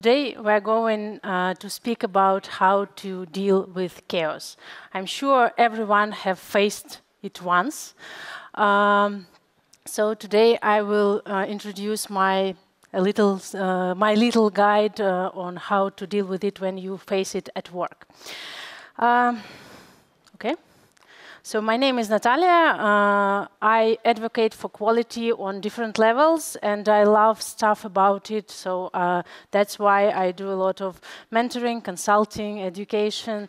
Today we're going to speak about how to deal with chaos. I'm sure everyone have faced it once. So today I will introduce my little guide on how to deal with it when you face it at work. Okay. So my name is Natalia. I advocate for quality on different levels, and I love stuff about it. So that's why I do a lot of mentoring, consulting, education,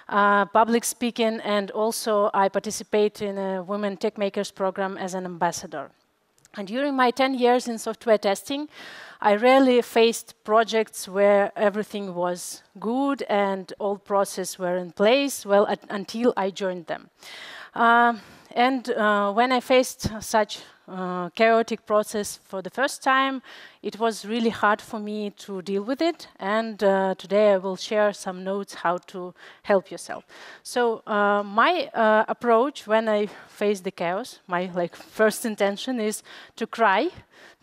public speaking, and also I participate in a Women Tech Makers program as an ambassador. And during my 10 years in software testing, I rarely faced projects where everything was good and all processes were in place, until I joined them. When I faced such chaotic process for the first time, it was really hard for me to deal with it. And today I will share some notes how to help yourself. So my approach when I face the chaos, my first intention is to cry,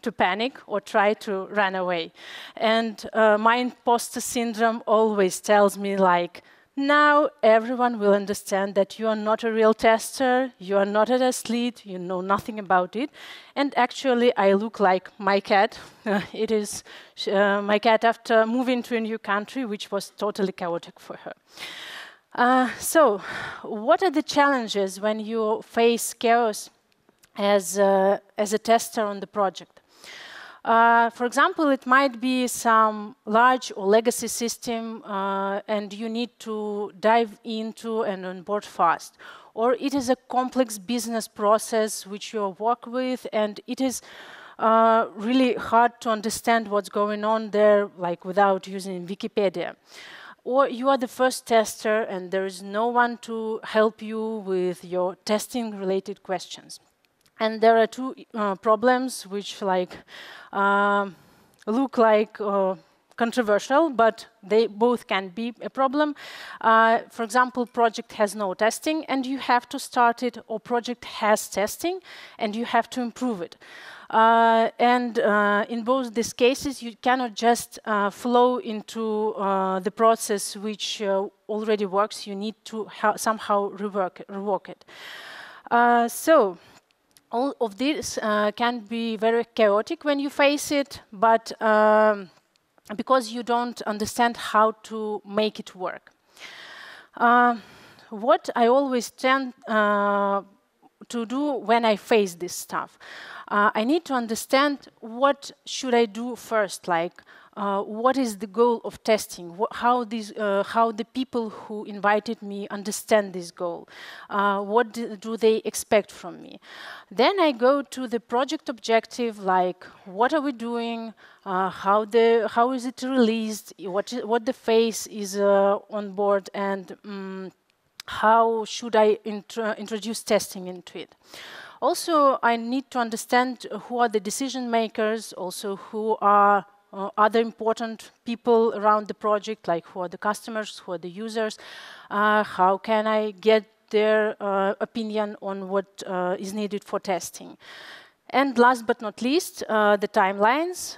to panic, or try to run away. And my imposter syndrome always tells me now everyone will understand that you are not a real tester, you are not a test lead, you know nothing about it. And actually, I look like my cat. It is my cat after moving to a new country, which was totally chaotic for her. So, what are the challenges when you face chaos as a tester on the project? For example, it might be some large or legacy system and you need to dive into and onboard fast. Or it is a complex business process which you work with and it is really hard to understand what's going on there without using Wikipedia. Or you are the first tester and there is no one to help you with your testing related questions. And there are two problems which look like controversial, but they both can be a problem. For example, project has no testing and you have to start it, or project has testing and you have to improve it. In both these cases, you cannot just flow into the process which already works. You need to somehow rework it. All of this can be very chaotic when you face it, but because you don't understand how to make it work. What I always tend to do when I face this stuff, I need to understand what should I do first, what is the goal of testing? How the people who invited me understand this goal? What do they expect from me? Then I go to the project objective, what are we doing? How is it released? What the phase is on board, and how should I introduce testing into it? Also, I need to understand who are the decision makers, also who are other important people around the project, who are the customers, who are the users, how can I get their opinion on what is needed for testing. And last but not least, the timelines.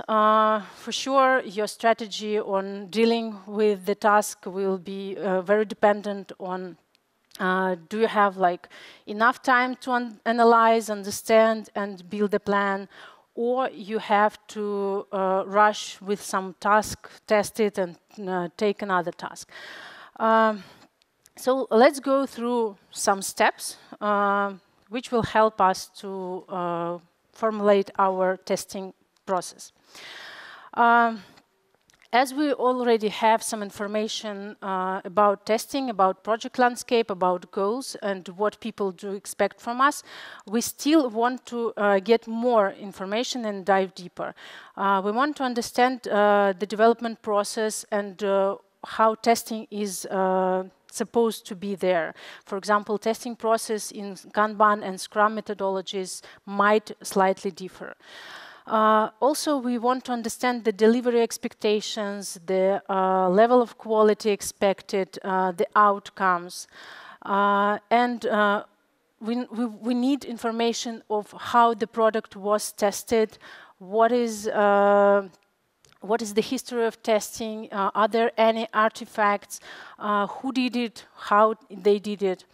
For sure, your strategy on dealing with the task will be very dependent on do you have enough time to analyze, understand, and build a plan, or you have to rush with some task, test it, and take another task. So let's go through some steps which will help us to formulate our testing process. As we already have some information about testing, about project landscape, about goals, and what people do expect from us, we still want to get more information and dive deeper. We want to understand the development process and how testing is supposed to be there. For example, testing process in Kanban and Scrum methodologies might slightly differ. Also, we want to understand the delivery expectations, the level of quality expected, the outcomes, and we need information of how the product was tested, what is what is the history of testing? Are there any artifacts? Who did it? How they did it?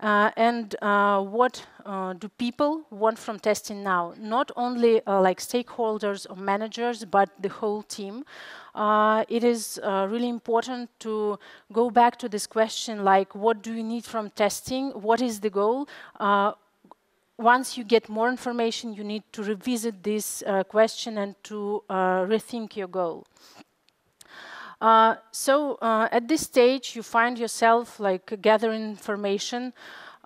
And what do people want from testing now? Not only like stakeholders or managers, but the whole team. It is really important to go back to this question, like, what do you need from testing? What is the goal? Once you get more information, you need to revisit this question and to rethink your goal. At this stage, you find yourself like gathering information.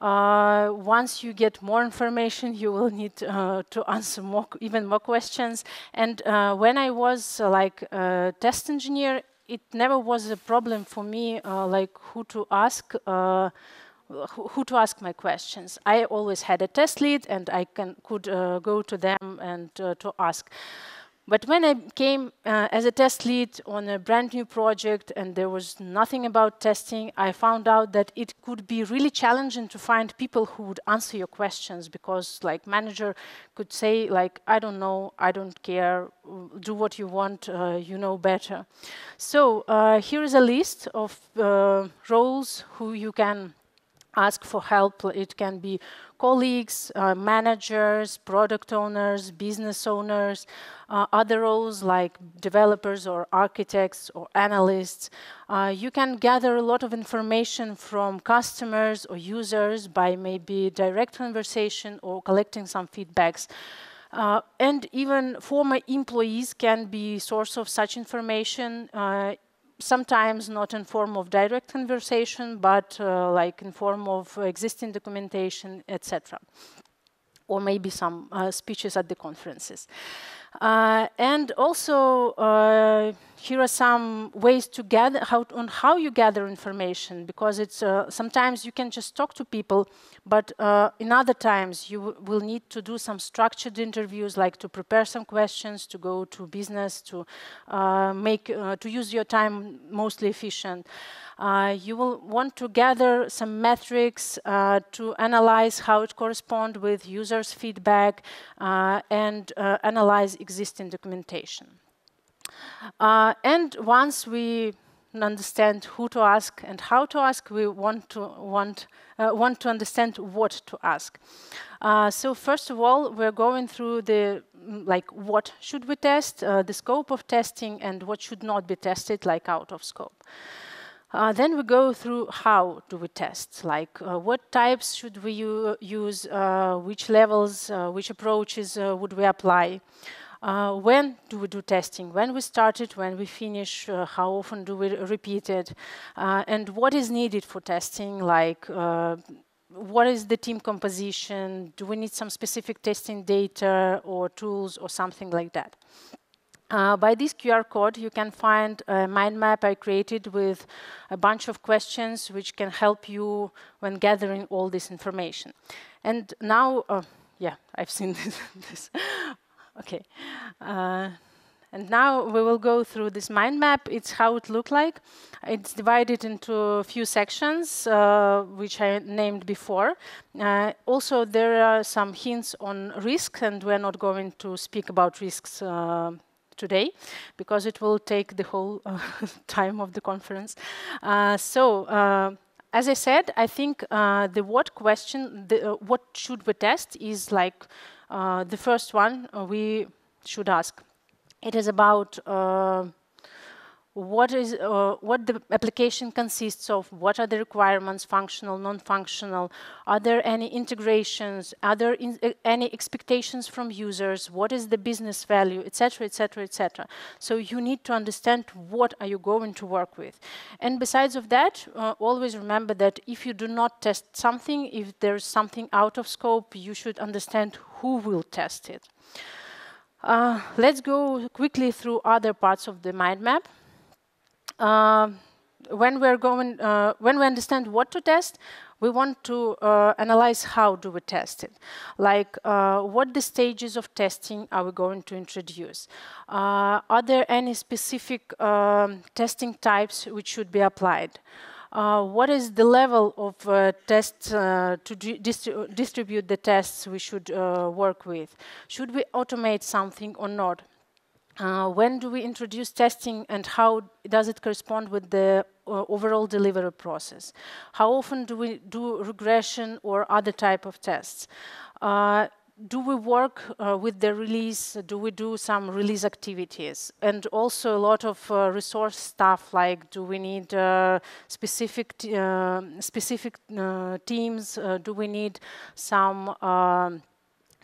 Once you get more information, you will need to answer even more questions. And when I was like a test engineer, it never was a problem for me, like who to ask my questions. I always had a test lead, and I could go to them and to ask. But when I came as a test lead on a brand new project and there was nothing about testing, I found out that it could be really challenging to find people who would answer your questions, because like manager could say like, I don't know, I don't care, do what you want, you know better. So here is a list of roles who you can ask for help. It can be colleagues, managers, product owners, business owners, other roles like developers or architects or analysts. You can gather a lot of information from customers or users by maybe direct conversation or collecting some feedbacks. And even former employees can be source of such information. Sometimes not in form of direct conversation, but like in form of existing documentation, etc. Or maybe some speeches at the conferences. And also, here are some ways to gather how you gather information, because it's sometimes you can just talk to people, but in other times you will need to do some structured interviews, like to prepare some questions, to go to business, to to use your time mostly efficient. You will want to gather some metrics to analyze how it corresponds with users' feedback and analyze existing documentation. And once we understand who to ask and how to ask, we want to understand what to ask. So first of all, we're going through the what should we test, the scope of testing, and what should not be tested, like out of scope. Then we go through how do we test, like what types should we use, which levels, which approaches would we apply, when do we do testing, when we start it, when we finish, how often do we repeat it, and what is needed for testing, like what is the team composition, do we need some specific testing data or tools or something like that. By this QR code, you can find a mind map I created with a bunch of questions which can help you when gathering all this information. And now, yeah, I've seen this. Okay. And now we will go through this mind map. It's how it looks like. It's divided into a few sections, which I named before. Also, there are some hints on risks, and we're not going to speak about risks today, because it will take the whole time of the conference. As I said, I think the what question, what should we test, is like the first one we should ask. It is about what the application consists of, what are the requirements, functional, non-functional, are there any integrations, are there any expectations from users, what is the business value, etc., etc., etc. So you need to understand what are you going to work with. And besides of that, always remember that if you do not test something, if there's something out of scope, you should understand who will test it. Let's go quickly through other parts of the mind map. When we understand what to test, we want to analyze how do we test it. Like, what the stages of testing are we going to introduce? Are there any specific testing types which should be applied? What is the level of tests to distribute the tests we should work with? Should we automate something or not? When do we introduce testing and how does it correspond with the overall delivery process? How often do we do regression or other type of tests? Do we work with the release? Do we do some release activities? And also a lot of resource stuff, like do we need specific teams? Do we need some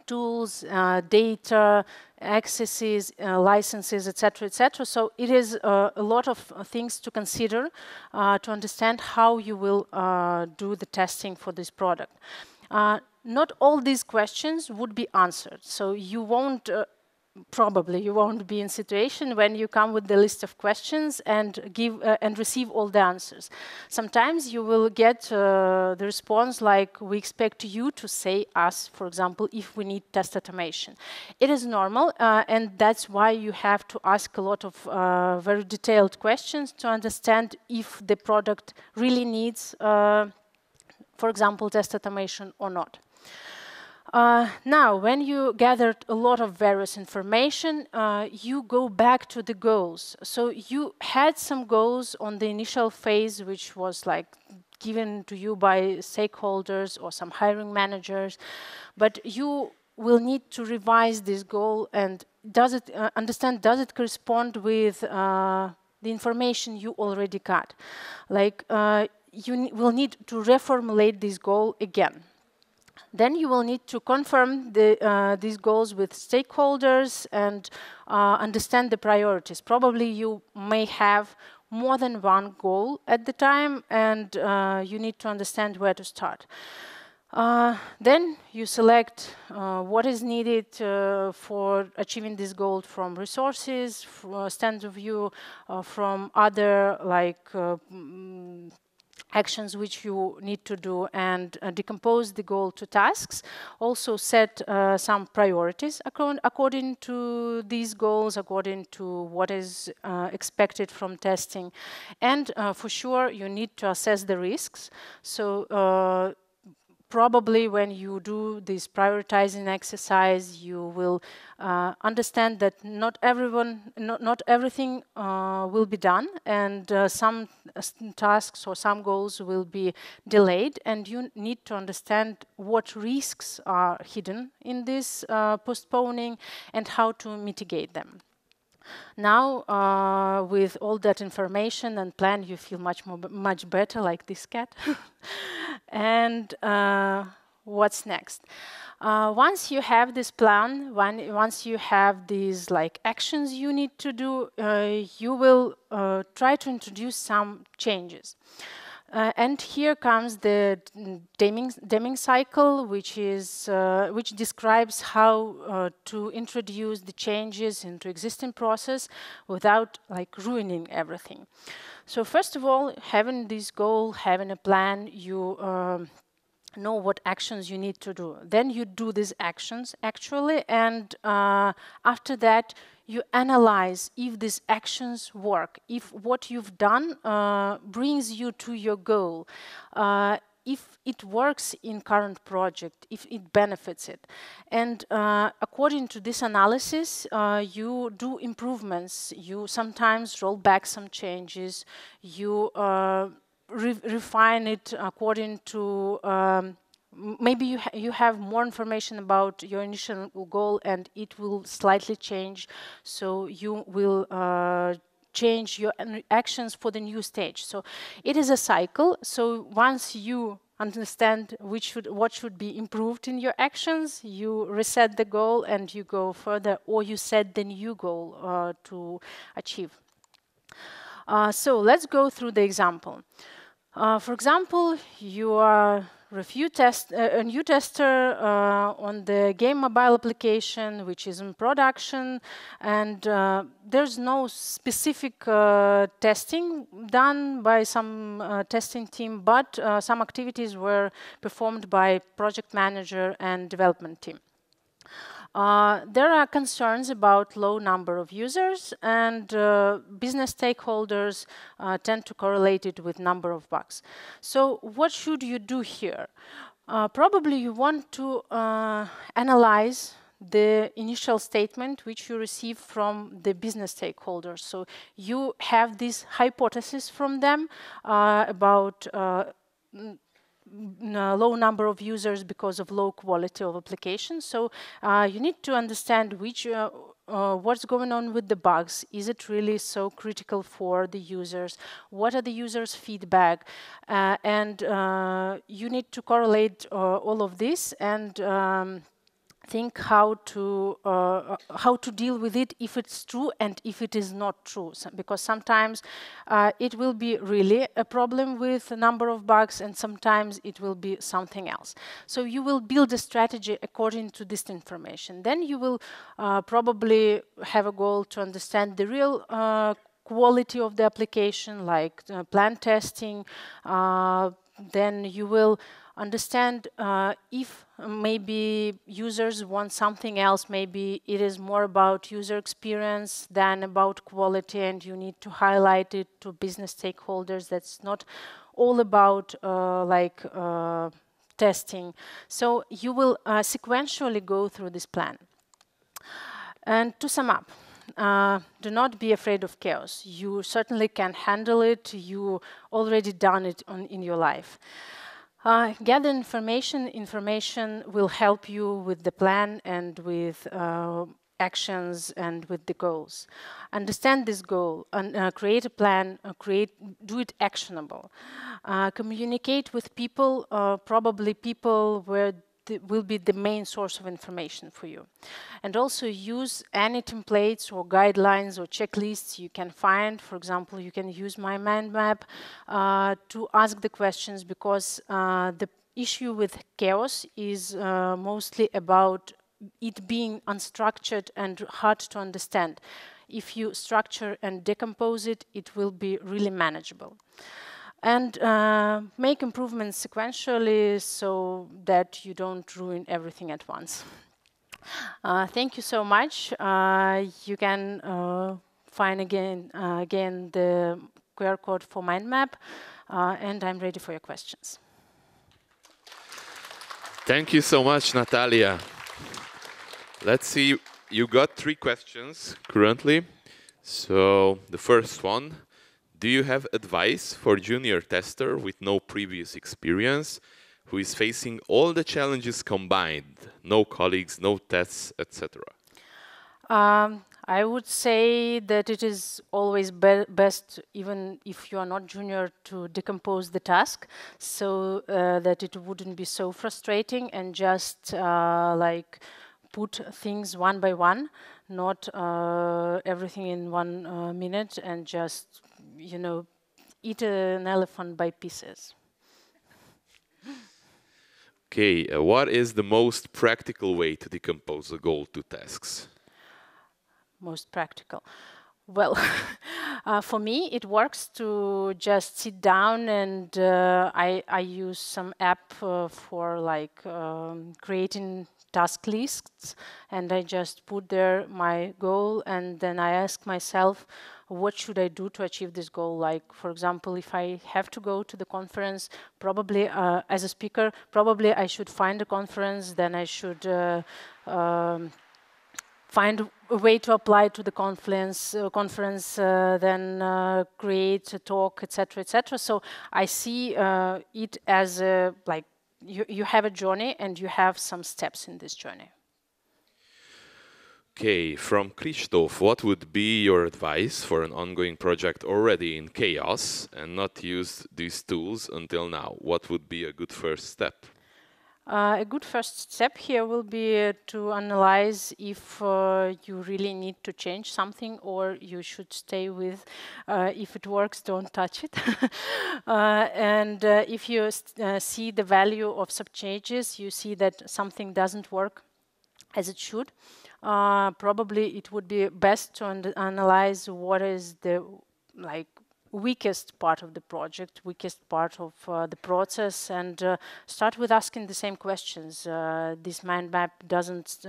tools, data, accesses, licenses, etc., etc. So it is a lot of things to consider to understand how you will do the testing for this product. Not all these questions would be answered, so you won't probably you won't be in situation when you come with the list of questions and give and receive all the answers. Sometimes you will get the response like, we expect you to say us, for example, if we need test automation. It is normal, and that's why you have to ask a lot of very detailed questions to understand if the product really needs, for example, test automation or not. Now, when you gathered a lot of various information, you go back to the goals. So you had some goals on the initial phase, which was like given to you by stakeholders or some hiring managers, but you will need to revise this goal and does it does it correspond with the information you already got? Like you will need to reformulate this goal again. Then you will need to confirm these goals with stakeholders and understand the priorities. Probably you may have more than one goal at the time, and you need to understand where to start. Then you select what is needed for achieving this goal from resources, from stands of view, from other like actions which you need to do, and decompose the goal to tasks. Also set some priorities according to these goals, according to what is expected from testing. And for sure, you need to assess the risks. So probably when you do this prioritizing exercise, you will understand that not everything will be done, and some tasks or some goals will be delayed, and you need to understand what risks are hidden in this postponing and how to mitigate them. Now, with all that information and plan, you feel much better, like this cat. And what's next? Once you have this plan, once you have these like actions you need to do, you will try to introduce some changes. And here comes the Deming cycle, which describes how to introduce the changes into existing process without like ruining everything. So first of all, having this goal, having a plan, you know what actions you need to do. Then you do these actions actually, and after that you analyze if these actions work, if what you've done brings you to your goal, if it works in current project, if it benefits it. And according to this analysis, you do improvements. You sometimes roll back some changes. You refine it according to maybe you have more information about your initial goal and it will slightly change, so you will change your actions for the new stage. So it is a cycle. So once you understand what should be improved in your actions, you reset the goal and you go further, or you set the new goal to achieve. So let's go through the example. For example, you are a new tester on the game mobile application, which is in production, and there's no specific testing done by some testing team, but some activities were performed by project manager and development team. There are concerns about low number of users, and business stakeholders tend to correlate it with number of bugs. So what should you do here? Probably you want to analyze the initial statement which you receive from the business stakeholders. So you have this hypothesis from them about low number of users because of low quality of applications. So you need to understand which what's going on with the bugs. Is it really so critical for the users? What are the users' feedback? And you need to correlate all of this and think how to deal with it if it's true and if it is not true. Because sometimes it will be really a problem with a number of bugs, and sometimes it will be something else. So you will build a strategy according to this information. Then you will probably have a goal to understand the real quality of the application, like plan testing. Then you will understand if maybe users want something else, maybe it is more about user experience than about quality, and you need to highlight it to business stakeholders. That's not all about testing. So you will sequentially go through this plan. And to sum up, do not be afraid of chaos. You certainly can handle it. You already done it in your life. Gather information. Information will help you with the plan and with actions and with the goals. Understand this goal and create a plan. Do it actionable. Communicate with people. Probably people where will be the main source of information for you. And also use any templates or guidelines or checklists you can find. For example, you can use my mind map to ask the questions, because the issue with chaos is mostly about it being unstructured and hard to understand. If you structure and decompose it, it will be really manageable. And make improvements sequentially so that you don't ruin everything at once. Thank you so much. You can find again the QR code for mind map, and I'm ready for your questions. Thank you so much, Natalia. Let's see, you got 3 questions currently. So the first one, do you have advice for junior tester with no previous experience, who is facing all the challenges combined, no colleagues, no tests, etc.? I would say that it is always best, even if you are not junior, to decompose the task so that it wouldn't be so frustrating, and just like put things one by one, not everything in 1 minute, and just, you know, eat an elephant by pieces. Okay, what is the most practical way to decompose a goal to tasks? Most practical. Well, for me, it works to just sit down, and I use some app for like creating task lists, and I just put there my goal, and then I ask myself, what should I do to achieve this goal? Like, for example, if I have to go to the conference, probably as a speaker, probably I should find a conference, then I should find a way to apply to the conference, then create a talk, etc., etc. So I see it as a, like, you have a journey and you have some steps in this journey. Okay, from Krzysztof, what would be your advice for an ongoing project already in chaos and not used these tools until now? What would be a good first step? A good first step here will be to analyze if you really need to change something, or you should stay with, if it works, don't touch it. And if you see the value of some changes, you see that something doesn't work as it should, probably it would be best to analyze what is the weakest part of the project, weakest part of the process, and start with asking the same questions. This mind map doesn't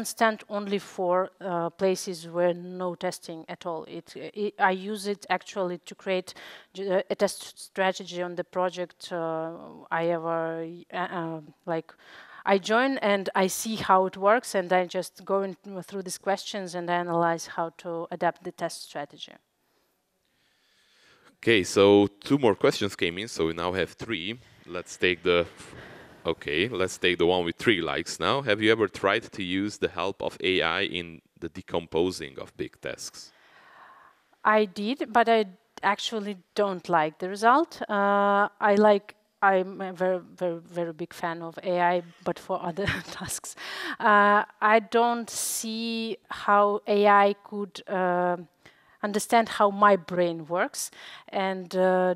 stand only for places where no testing at all. I use it actually to create a test strategy on the project I I join and I see how it works, and I just go through these questions and analyze how to adapt the test strategy. Okay, so 2 more questions came in, so we now have 3. Let's take the one with 3 likes now. Have you ever tried to use the help of AI in the decomposing of big tasks? I did, but I actually don't like the result. I'm a very, very, very big fan of AI, but for other tasks. I don't see how AI could understand how my brain works and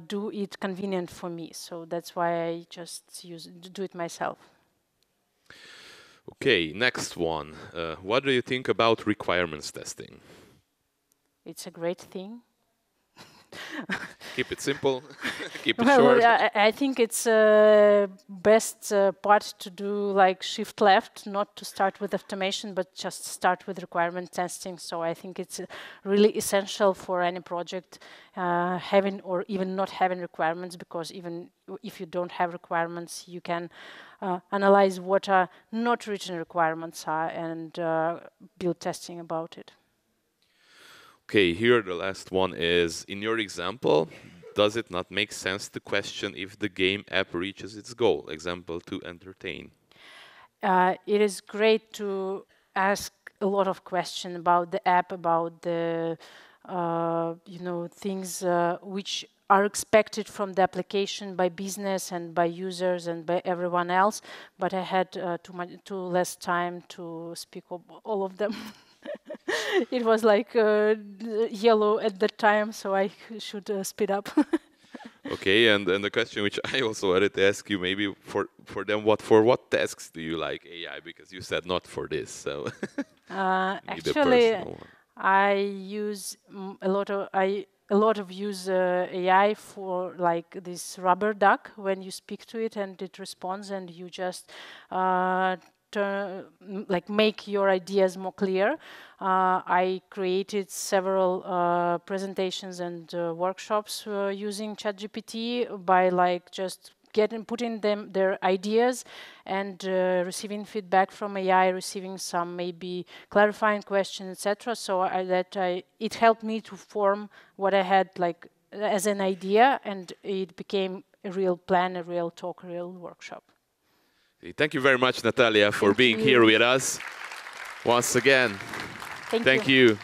do it convenient for me. So that's why I just do it myself. Okay, next one. What do you think about requirements testing? It's a great thing. Keep it simple, keep it Well, short. I think it's best part to do like shift left, not to start with automation, but just start with requirement testing. So I think it's really essential for any project having or even not having requirements, because even if you don't have requirements, you can analyze what are not written requirements are and build testing about it. Okay, here the last one is, in your example, does it not make sense to question if the game app reaches its goal? Example, to entertain. It is great to ask a lot of questions about the app, about the things which are expected from the application by business and by users and by everyone else. But I had too less time to speak all of them. It was like yellow at that time, so I should speed up. Okay, and the question which I also wanted to ask you, maybe for them, for what tasks do you like AI? Because you said not for this, so actually, I use a lot of use AI for like this rubber duck. When you speak to it and it responds, and you just make your ideas more clear. I created several presentations and workshops using ChatGPT by just putting their ideas and receiving feedback from AI, receiving some maybe clarifying questions, etc. So it helped me to form what I had as an idea, and it became a real plan, a real talk, a real workshop. Thank you very much, Natalia, for being here with us once again. Thank you.